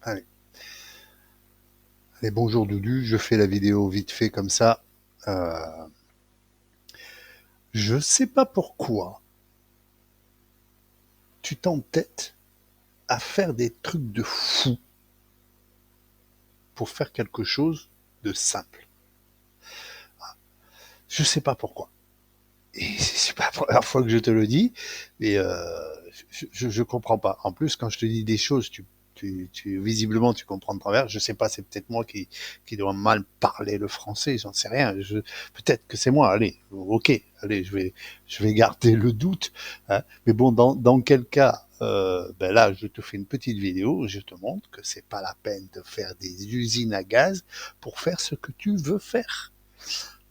Allez, allez, bonjour Doudou, je fais la vidéo vite fait comme ça. Euh, je sais pas pourquoi tu t'entêtes à faire des trucs de fou pour faire quelque chose de simple. Je sais pas pourquoi. Et c'est pas la première fois que je te le dis, mais je comprends pas. En plus, quand je te dis des choses, visiblement tu comprends de travers. Je sais pas, c'est peut-être moi qui dois mal parler le français, j'en sais rien. Peut-être que c'est moi. Allez, ok, allez, je vais garder le doute. Hein. Mais bon, dans quel cas, ben là, je te fais une petite vidéo, je te montre que c'est pas la peine de faire des usines à gaz pour faire ce que tu veux faire.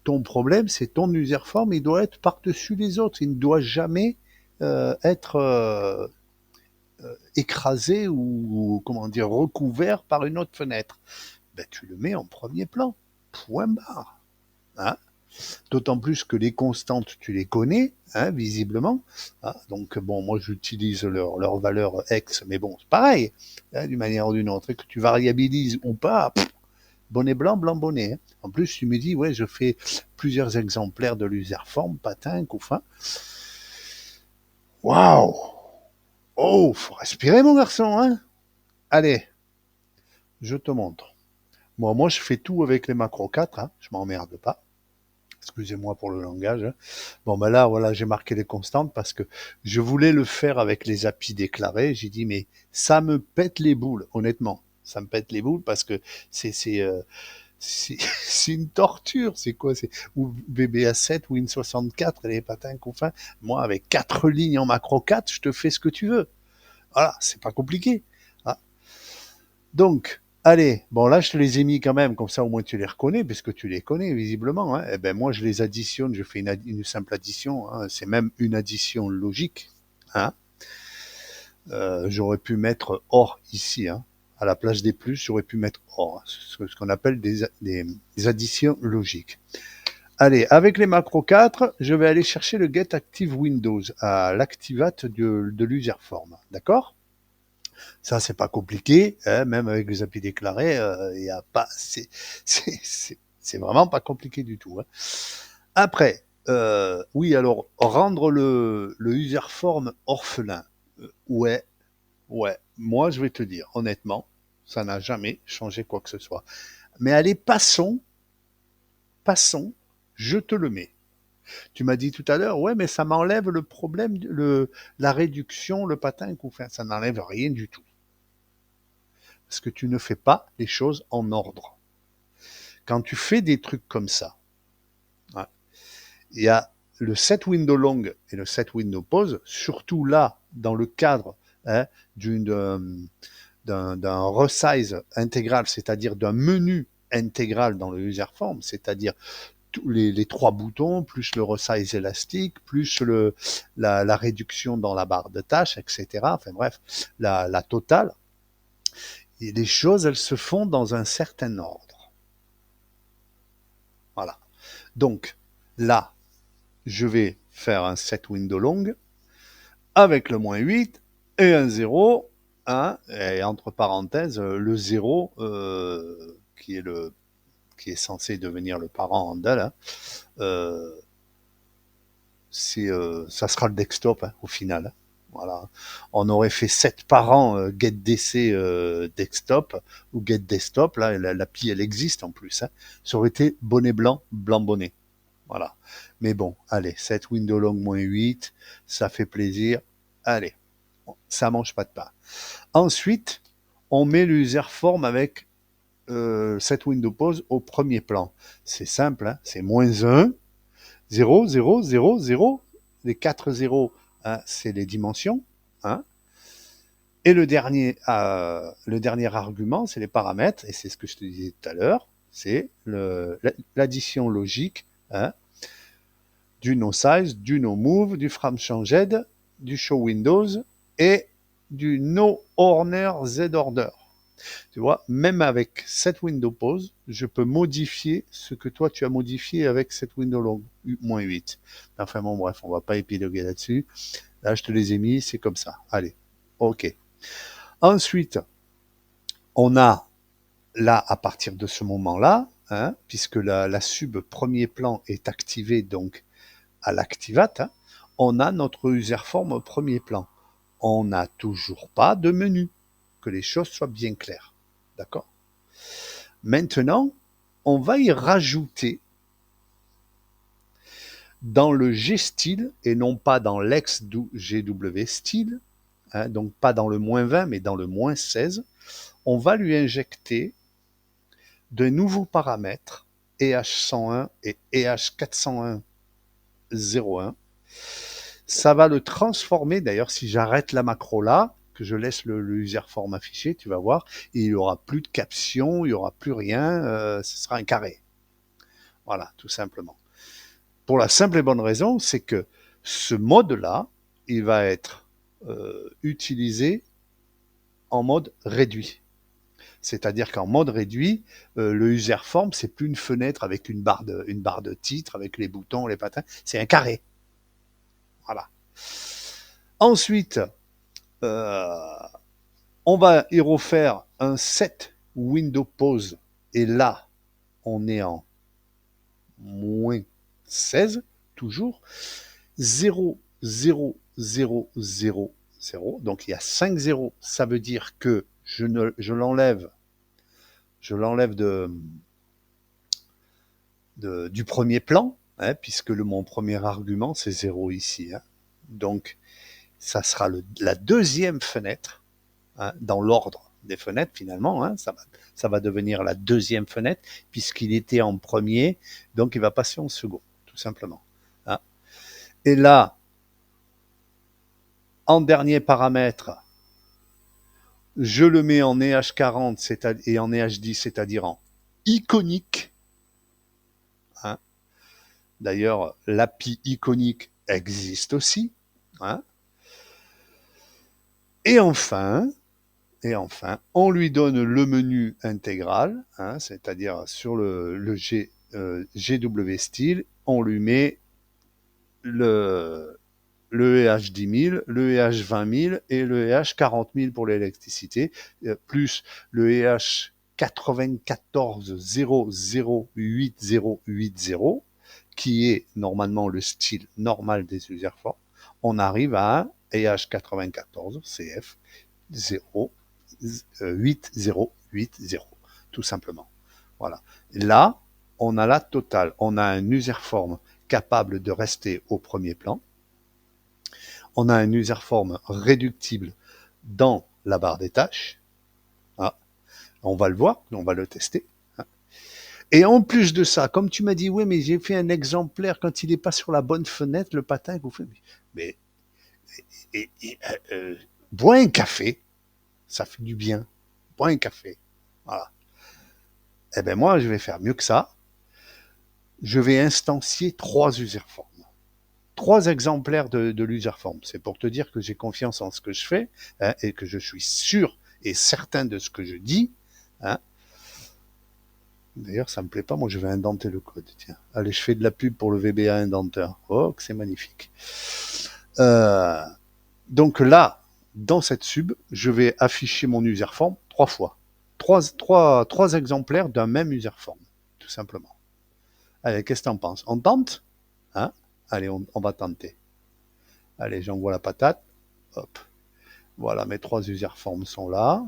Ton problème, c'est ton userform, il doit être par-dessus les autres. Il ne doit jamais être écrasé ou, comment dire, recouvert par une autre fenêtre. Ben, tu le mets en premier plan. Point barre. Hein. D'autant plus que les constantes, tu les connais, hein, visiblement. Hein. Donc, bon, moi, j'utilise leur valeur X, mais bon, c'est pareil, hein, d'une manière ou d'une autre. Et que tu variabilises ou pas, bonnet blanc, blanc bonnet. Hein. En plus, tu me dis, ouais, je fais plusieurs exemplaires de l'userform, patin, couffin. Waouh! Oh, faut respirer, mon garçon, hein? Allez, je te montre. Moi, je fais tout avec les macros 4, hein. Je m'emmerde pas. Excusez-moi pour le langage. Hein. Bon, ben là, voilà, j'ai marqué les constantes parce que je voulais le faire avec les API déclarés. J'ai dit, mais ça me pète les boules, honnêtement. Ça me pète les boules parce que c'est une torture. C'est quoi? C'est ou VBA7 ou Win64 les patins couffins. Moi, avec 4 lignes en macro 4, je te fais ce que tu veux. Voilà, c'est pas compliqué. Ah. Donc, allez, bon là, je te les ai mis quand même, comme ça au moins tu les reconnais, puisque tu les connais visiblement. Hein. Eh ben moi, je les additionne, je fais une simple addition. Hein. C'est même une addition logique. Hein. J'aurais pu mettre or ici. Hein. À la place des plus, j'aurais pu mettre or, ce qu'on appelle des additions logiques. Allez, avec les macros 4, je vais aller chercher le get active Windows à l'activate de l'userform. D'accord? Ça, c'est pas compliqué, hein, même avec les API déclarés, y a pas, c'est vraiment pas compliqué du tout. Hein. Après, oui, alors, rendre le userform orphelin, ouais, ouais, moi, je vais te dire, honnêtement, ça n'a jamais changé quoi que ce soit. Mais allez, passons, je te le mets. Tu m'as dit tout à l'heure, ouais, mais ça m'enlève le problème, la réduction, le patin, enfin, ça n'enlève rien du tout. Parce que tu ne fais pas les choses en ordre. Quand tu fais des trucs comme ça, hein, il y a le set window long et le set window pause, surtout là, dans le cadre hein, d'un resize intégral, c'est-à-dire d'un menu intégral dans le user form, c'est-à-dire tous les 3 boutons, plus le resize élastique, plus la réduction dans la barre de tâches, etc. Enfin bref, la totale. Et les choses, elles se font dans un certain ordre. Voilà. Donc, là, je vais faire un set window long avec le -8 et un 0, hein, et entre parenthèses, le 0 qui est censé devenir le parent Handel, hein, euh, ça sera le desktop hein, au final. Hein. Voilà. On aurait fait 7 parents getDC desktop ou getDesktop, là, l'appli elle existe en plus. Hein. Ça aurait été bonnet blanc, blanc bonnet. Voilà. Mais bon, allez, 7 window long -8, ça fait plaisir. Allez, ça mange pas de pain. Ensuite, on met l'userform avec cette window pause au premier plan. C'est simple, hein, c'est -1, 0, 0, 0, 0. Les 4 zéros, hein, c'est les dimensions. Hein, et le dernier argument, c'est les paramètres, et c'est ce que je te disais tout à l'heure, c'est l'addition logique hein, du noSize, du noMove, du FrameChanged, du ShowWindows et du noOrder-ZOrder. Tu vois, même avec cette window pause, je peux modifier ce que toi tu as modifié avec cette window long, -8. Enfin bon, bref, on va pas épiloguer là-dessus. Là, je te les ai mis, c'est comme ça. Allez, ok. Ensuite, On a là, à partir de ce moment-là, hein, puisque la sub premier plan est activée donc à l'activate, hein, on a notre userform premier plan. On n'a toujours pas de menu, que les choses soient bien claires. D'accord? Maintenant, on va y rajouter dans le G-style et non pas dans l'ex-GW-style, hein, donc pas dans le -20 mais dans le -16, on va lui injecter de nouveaux paramètres EH101 et EH401.01. Ça va le transformer, d'ailleurs si j'arrête la macro là, que je laisse le userform affiché, tu vas voir, il n'y aura plus de caption, il n'y aura plus rien, ce sera un carré. Voilà, tout simplement. Pour la simple et bonne raison, c'est que ce mode-là, il va être utilisé en mode réduit. C'est-à-dire qu'en mode réduit, le userform, c'est plus une fenêtre avec une barre de titre, avec les boutons, les patins, c'est un carré. Voilà. Ensuite, on va y refaire un set window pause, et là, on est en -16, toujours. 0, 0, 0, 0, 0. Donc il y a 5 zéros. Ça veut dire que je l'enlève du premier plan, hein, puisque mon premier argument, c'est 0 ici. Hein. Donc, ça sera la deuxième fenêtre, hein, dans l'ordre des fenêtres, finalement. Hein, ça va devenir la deuxième fenêtre, puisqu'il était en premier, donc il va passer en second, tout simplement. Hein. Et là, en dernier paramètre, je le mets en EH40 et en EH10, c'est-à-dire en iconique. Hein. D'ailleurs, l'API iconique existe aussi. Hein. Et enfin, on lui donne le menu intégral, hein, c'est-à-dire sur le GW style, on lui met le EH 10 000, le EH 20 000 et le EH 40 000 pour l'électricité, plus le EH 94 008080, qui est normalement le style normal des userforms. On arrive à un EH 94 CF 8080, tout simplement. Voilà. Là, on a la totale. On a un userform capable de rester au premier plan. On a un userform réductible dans la barre des tâches. Ah, on va le voir, on va le tester. Et en plus de ça, comme tu m'as dit, oui, mais j'ai fait un exemplaire quand il n'est pas sur la bonne fenêtre, le patin que vous faites. Mais bois un café, ça fait du bien. Bois un café. Voilà. Eh bien moi, je vais faire mieux que ça. Je vais instancier 3 userforms. 3 exemplaires de l'userform. C'est pour te dire que j'ai confiance en ce que je fais, hein, et que je suis sûr et certain de ce que je dis. Hein. D'ailleurs, ça me plaît pas, moi je vais indenter le code. Tiens, allez, je fais de la pub pour le VBA indenteur. Oh, que c'est magnifique. Donc là, dans cette sub, je vais afficher mon userform 3 fois. 3 exemplaires d'un même userform, tout simplement. Allez, qu'est-ce que t'en penses? On tente? Hein? Allez, on va tenter. Allez, j'envoie la patate. Hop. Voilà, mes 3 userforms sont là.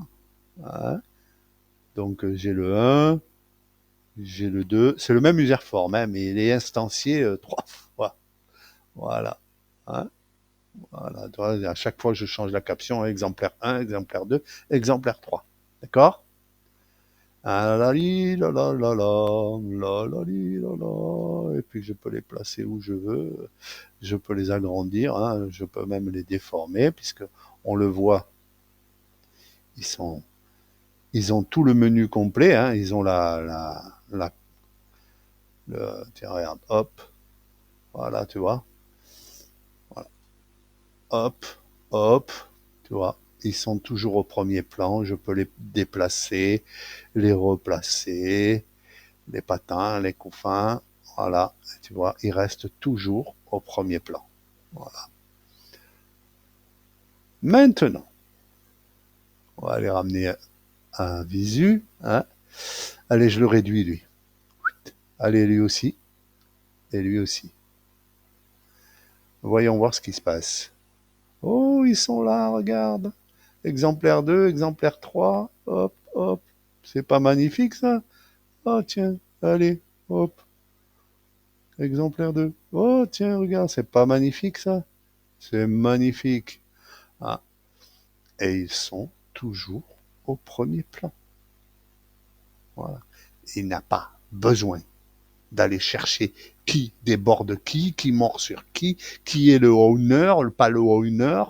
Hein. Donc j'ai le 1, j'ai le 2. C'est le même userform, hein, mais il est instancié 3 fois. Voilà. Hein. Voilà. À chaque fois, je change la caption. Exemplaire 1, exemplaire 2, exemplaire 3. D'accord? Ah la li, la la la la li, la la. Et puis je peux les placer où je veux. Je peux les agrandir. Hein. Je peux même les déformer, puisque on le voit. Ils ont tout le menu complet. Hein. Ils ont tiens, regarde, hop. Voilà, tu vois. Voilà. Hop, hop, tu vois. Ils sont toujours au premier plan. Je peux les déplacer, les replacer, les patins, les couffins. Voilà, tu vois, ils restent toujours au premier plan. Voilà. Maintenant, on va les ramener un visu. Hein. Allez, je le réduis, lui. Allez, lui aussi. Et lui aussi. Voyons voir ce qui se passe. Oh, ils sont là, regarde. Exemplaire 2, exemplaire 3. Hop, hop. C'est pas magnifique, ça? Oh, tiens, allez, hop. Exemplaire 2. Oh, tiens, regarde, c'est pas magnifique, ça? C'est magnifique. Ah. Et ils sont toujours au premier plan. Voilà. Il n'a pas besoin d'aller chercher qui déborde qui mord sur qui est le owner, pas le owner.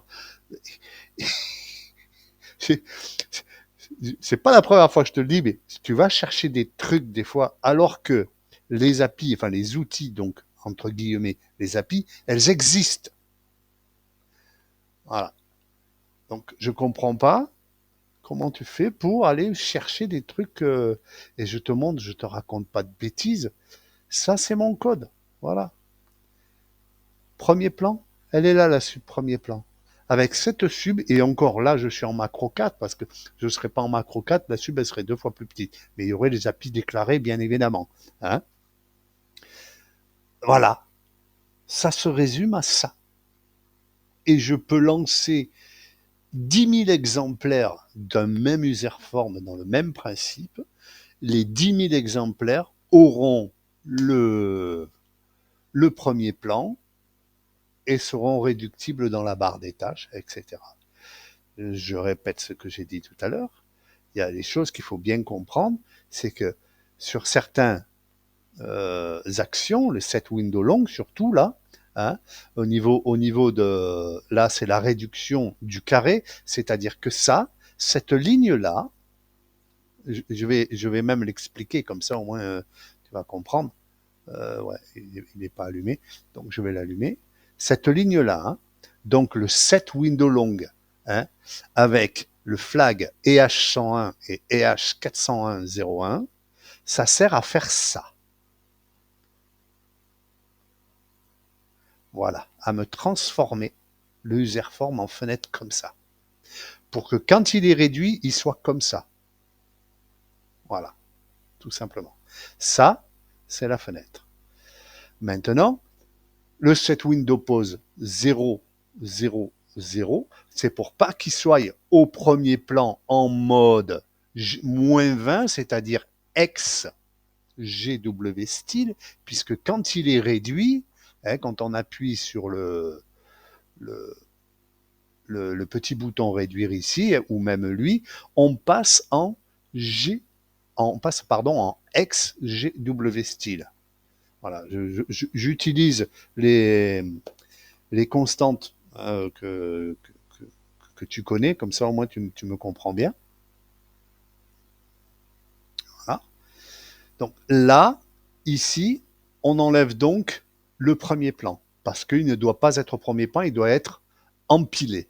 C'est c'est pas la première fois que je te le dis, mais tu vas chercher des trucs des fois, alors que les API, enfin les outils, donc entre guillemets, les API, elles existent. Voilà. Donc je comprends pas comment tu fais pour aller chercher des trucs et je te montre, je te raconte pas de bêtises. Ça c'est mon code. Voilà. Premier plan, elle est là la sub premier plan. Avec cette sub, et encore là, je suis en macro 4, parce que je ne serais pas en macro 4, la sub, elle serait 2 fois plus petite. Mais il y aurait les API déclarés, bien évidemment. Hein. Voilà. Ça se résume à ça. Et je peux lancer 10 000 exemplaires d'un même user form dans le même principe. Les 10 000 exemplaires auront le premier plan et seront réductibles dans la barre des tâches, etc. Je répète ce que j'ai dit tout à l'heure. Il y a des choses qu'il faut bien comprendre, c'est que sur certains actions, le set window long surtout là, hein, au niveau de là c'est la réduction du carré, c'est-à-dire que cette ligne là, je vais même l'expliquer comme ça au moins tu vas comprendre. Ouais, il n'est pas allumé, donc je vais l'allumer. Cette ligne là, hein, donc le set window long, hein, avec le flag EH101 et EH401.01, ça sert à faire ça. Voilà, à me transformer le userform en fenêtre comme ça. Pour que quand il est réduit, il soit comme ça. Voilà, tout simplement. Ça, c'est la fenêtre. Maintenant, le set window pose 0, 0, 0. C'est pour pas qu'il soit au premier plan en mode -20, c'est-à-dire ex GW style, puisque quand il est réduit, hein, quand on appuie sur le, le petit bouton réduire ici, ou même lui, on passe en en ex GW style. Voilà, j'utilise les constantes que tu connais, comme ça au moins tu me comprends bien. Voilà. Donc là, ici, on enlève donc le premier plan, parce qu'il ne doit pas être au premier plan, il doit être empilé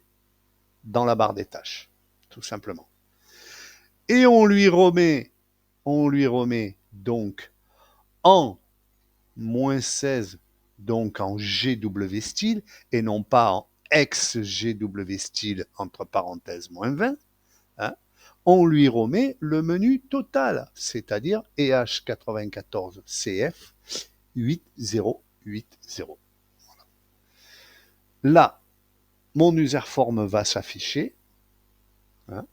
dans la barre des tâches, tout simplement. Et on lui remet donc en -16, donc en GW style, et non pas en ex GW style, entre parenthèses, -20, hein, on lui remet le menu total, c'est-à-dire EH94CF 8080. Là, mon userform va s'afficher. Hein.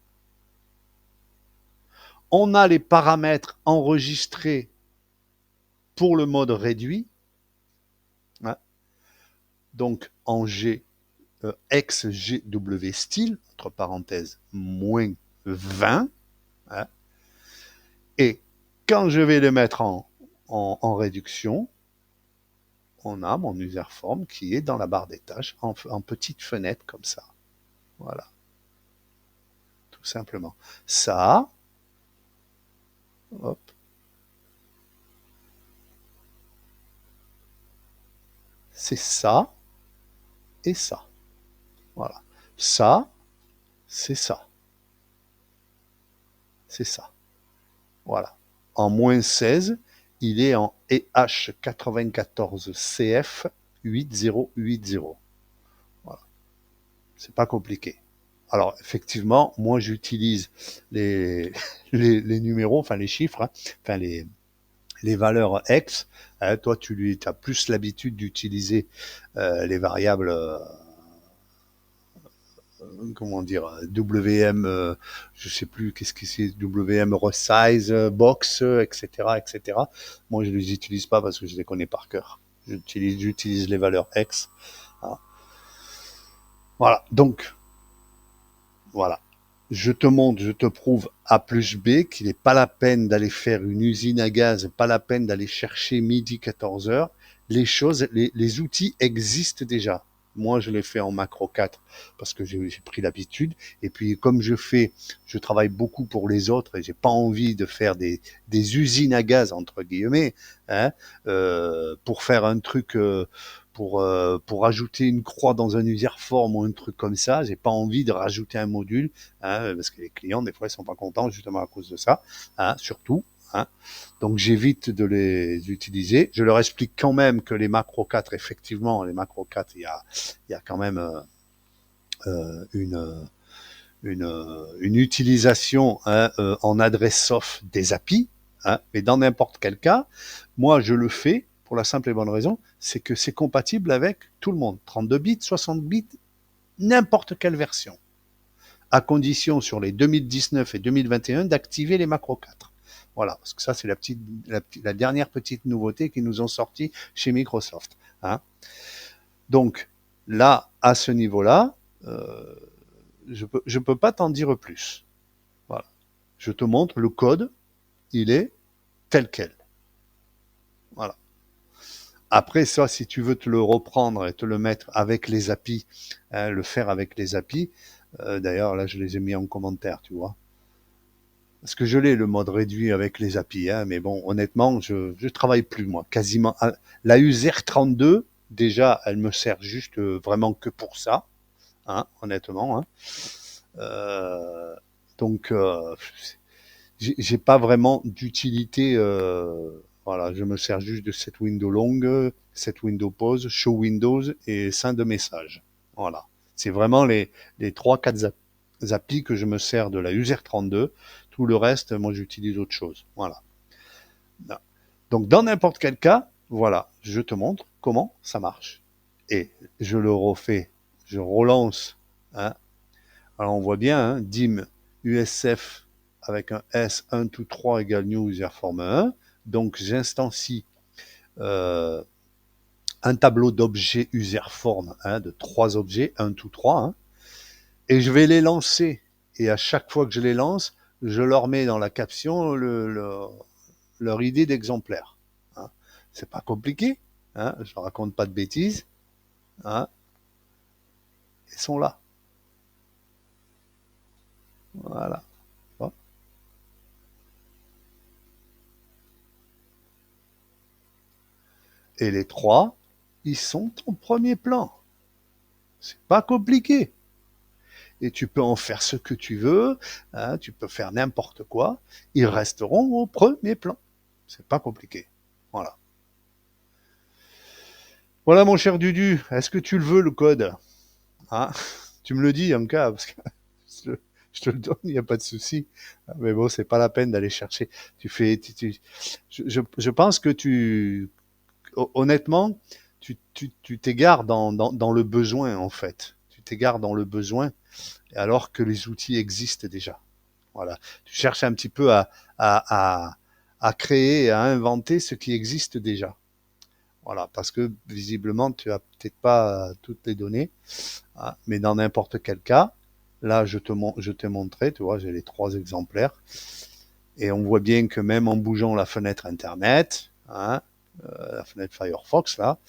On a les paramètres enregistrés pour le mode réduit. Hein. Donc en G, ex GW style, entre parenthèses, -20. Hein. Et quand je vais le mettre en réduction, on a mon userform qui est dans la barre des tâches en petite fenêtre comme ça. Voilà. Tout simplement. Ça, hop, c'est ça et ça. Voilà. Ça, c'est ça. C'est ça. Voilà. En -16, il est en EH94CF 8080. Voilà. C'est pas compliqué. Alors, effectivement, moi, j'utilise les, les numéros, enfin les chiffres, hein, enfin les valeurs X. Toi, tu as plus l'habitude d'utiliser les variables, comment dire, WM, je sais plus qu'est-ce que c'est, WM resize, box, etc., etc. Moi, je les utilise pas parce que je les connais par cœur. J'utilise les valeurs X. Voilà. Voilà. Donc, voilà. Je te montre, je te prouve A plus B qu'il n'est pas la peine d'aller faire une usine à gaz, pas la peine d'aller chercher midi 14 heures. Les choses, les outils existent déjà. Moi, je l'ai fait en macro 4 parce que j'ai pris l'habitude. Et puis, comme je travaille beaucoup pour les autres et j'ai pas envie de faire des usines à gaz, entre guillemets, hein, pour faire un truc, pour ajouter une croix dans un userform ou un truc comme ça. J'ai pas envie de rajouter un module, hein, parce que les clients, des fois, ils sont pas contents justement à cause de ça, hein, surtout. Hein. Donc j'évite de les utiliser. Je leur explique quand même que les macro 4, effectivement, les macro 4, il y a quand même une utilisation, hein, en adresse soft des API, hein, mais dans n'importe quel cas, moi je le fais pour la simple et bonne raison, c'est que c'est compatible avec tout le monde. 32 bits, 60 bits, n'importe quelle version, à condition sur les 2019 et 2021 d'activer les macros 4. Voilà, parce que ça c'est la dernière petite nouveauté qu'ils nous ont sorti chez Microsoft. Hein. Donc là, à ce niveau-là, je peux pas t'en dire plus. Voilà. Je te montre le code, il est tel quel. Voilà. Après ça, si tu veux te le reprendre et te le mettre avec les API, hein, le faire avec les API, d'ailleurs là je les ai mis en commentaire, tu vois. Parce que je l'ai le mode réduit avec les API, hein, mais bon, honnêtement, je travaille plus moi, quasiment. La user 32, déjà, elle me sert juste vraiment que pour ça, hein, honnêtement. Hein. Euh, donc, j'ai pas vraiment d'utilité. Voilà, je me sers juste de cette window longue, cette window pause, show windows et sein de message. Voilà, c'est vraiment les 3-4 applis que je me sers de la user 32. Tout le reste, moi, j'utilise autre chose. Voilà. Donc, dans n'importe quel cas, voilà, je te montre comment ça marche. Et je le refais, je relance. Hein. Alors, on voit bien, hein, dim USF avec un S 1 to 3 égale new user form 1. Donc, j'instancie euh, un tableau d'objets user form, hein, de 3 objets, 1 to 3, hein, et je vais les lancer. Et à chaque fois que je les lance, je leur mets dans la caption leur idée d'exemplaire. Hein. C'est pas compliqué, hein, je ne raconte pas de bêtises. Hein, ils sont là. Voilà. Bon. Et les 3, ils sont en premier plan. C'est pas compliqué. Et tu peux en faire ce que tu veux, hein, tu peux faire n'importe quoi, ils resteront au premier plan. C'est pas compliqué. Voilà. Voilà mon cher Dudu, est-ce que tu le veux le code? Hein. Tu me le dis en cas, parce que je te le donne, il n'y a pas de souci. Mais bon, c'est pas la peine d'aller chercher. Je pense que honnêtement, tu t'égares dans le besoin en fait. Tu t'égares dans le besoin alors que les outils existent déjà. Voilà. Tu cherches un petit peu à, à, à créer, à inventer ce qui existe déjà. Voilà, parce que visiblement, tu as peut-être pas toutes les données, hein, mais dans n'importe quel cas, là, je t'ai montré, tu vois, j'ai les 3 exemplaires, et on voit bien que même en bougeant la fenêtre Internet, hein, la fenêtre Firefox, là,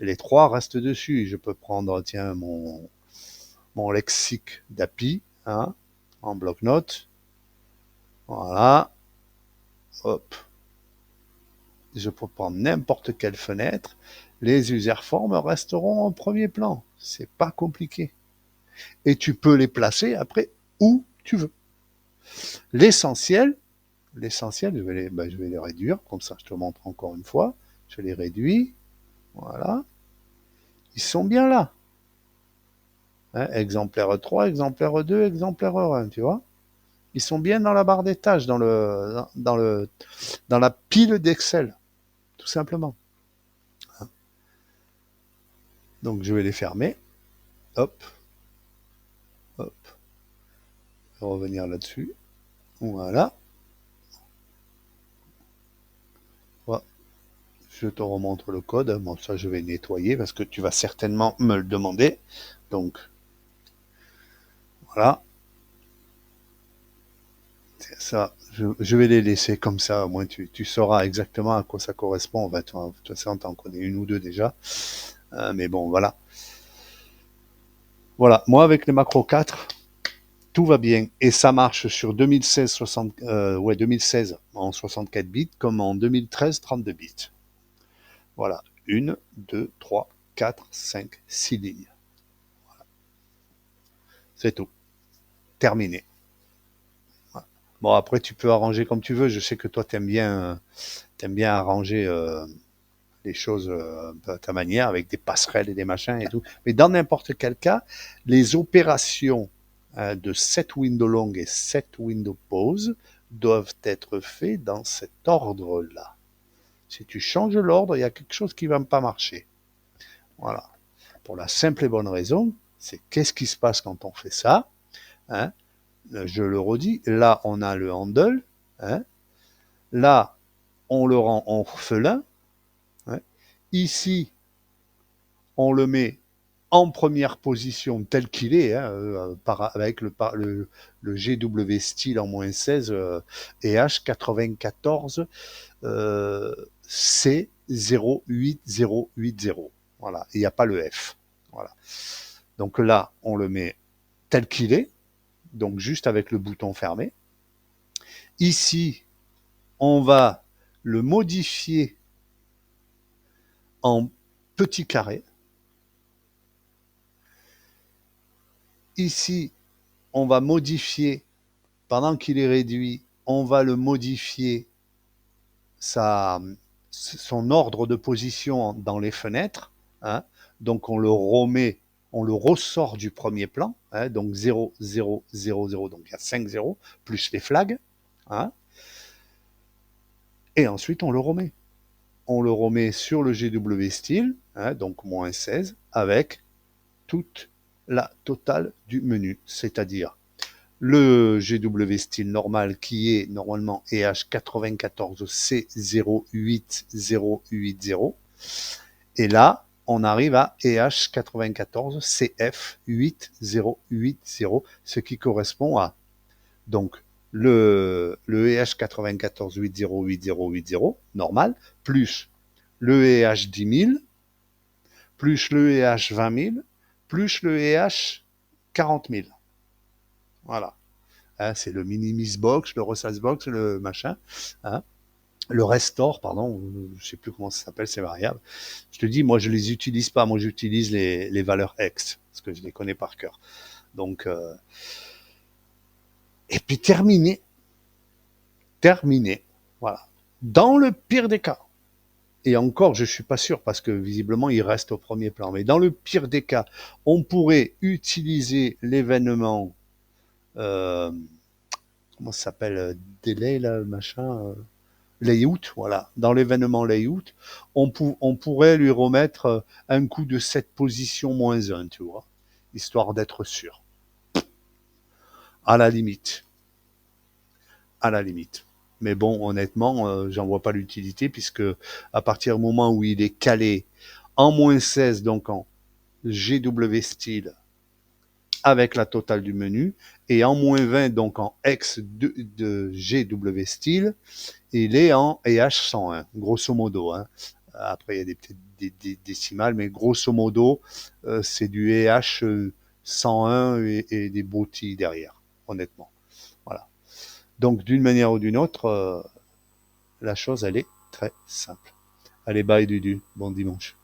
les 3 restent dessus. Je peux prendre, tiens, mon lexique d'API, hein, en bloc-notes, voilà, hop, je peux prendre n'importe quelle fenêtre, les userforms resteront en premier plan. C'est pas compliqué. Et tu peux les placer après où tu veux. L'essentiel, je vais les réduire, comme ça je te montre encore une fois. Je les réduis, voilà. Ils sont bien là. Hein, exemplaire 3, exemplaire 2, exemplaire 1, tu vois. Ils sont bien dans la barre des tâches, dans la pile d'Excel, tout simplement. Donc je vais les fermer. Hop, hop. Revenir là-dessus. Voilà. Voilà. Je te remontre le code. Bon, ça, je vais nettoyer parce que tu vas certainement me le demander. Donc, voilà. Ça, je vais les laisser comme ça. Au moins, tu sauras exactement à quoi ça correspond. De toute façon, t'en connais une ou deux déjà. Mais bon, voilà. Voilà. Moi, avec les macros 4, tout va bien. Et ça marche sur 2016, 2016 en 64 bits comme en 2013, 32 bits. Voilà. 1, 2, 3, 4, 5, 6 lignes. C'est tout. Terminé. Voilà. Bon, après, tu peux arranger comme tu veux. Je sais que toi, t'aimes bien arranger les choses à ta manière, avec des passerelles et des machins et tout. Mais dans n'importe quel cas, les opérations de set window long et set window pause doivent être faites dans cet ordre-là. Si tu changes l'ordre, il y a quelque chose qui ne va pas marcher. Voilà. Pour la simple et bonne raison, c'est qu'est-ce qui se passe quand on fait ça, hein? Je le redis, là on a le handle, hein? Là on le rend orphelin, hein? Ici on le met en première position tel qu'il est, hein, avec le GW style en moins 16 et H94 C08080. Voilà, il n'y a pas le F. Voilà. Donc là, on le met tel qu'il est, donc juste avec le bouton fermé. Ici, on va le modifier en petit carré. Ici, on va modifier, pendant qu'il est réduit, on va le modifier son ordre de position dans les fenêtres, hein. Donc on le remet, on le ressort du premier plan, hein, donc 0, 0, 0, 0, donc il y a 5 0, plus les flags, hein. Et ensuite on le remet. On le remet sur le GW style, hein, donc moins 16, avec toute la totale du menu, c'est-à-dire le GW style normal qui est normalement EH94C08080. Et là, on arrive à EH94CF8080, ce qui correspond à donc le EH948080 normal, plus le EH10000, plus le EH20000, plus le EH40000. Voilà. Hein, c'est le Minimis Box, le Resize Box, le machin. Hein, le Restore, pardon, je sais plus comment ça s'appelle, ces variables. Je te dis, moi, je les utilise pas. Moi, j'utilise les valeurs X, parce que je les connais par cœur. Donc, et puis terminé. Terminé. Voilà. Dans le pire des cas, et encore, je suis pas sûr, parce que visiblement, il reste au premier plan, mais dans le pire des cas, on pourrait utiliser l'événement comment ça s'appelle, delay, là, machin, layout, voilà. Dans l'événement layout, on pourrait lui remettre un coup de cette position moins 1, tu vois, histoire d'être sûr. À la limite. À la limite. Mais bon, honnêtement, j'en vois pas l'utilité, puisque à partir du moment où il est calé en moins 16, donc en GW style, avec la totale du menu, et en moins 20, donc en X de GW style, il est en EH101, grosso modo. Hein. Après, il y a des décimales, mais grosso modo, c'est du EH101 et des broutilles derrière, honnêtement. Voilà. Donc, d'une manière ou d'une autre, la chose, elle est très simple. Allez, bye Dudu, bon dimanche.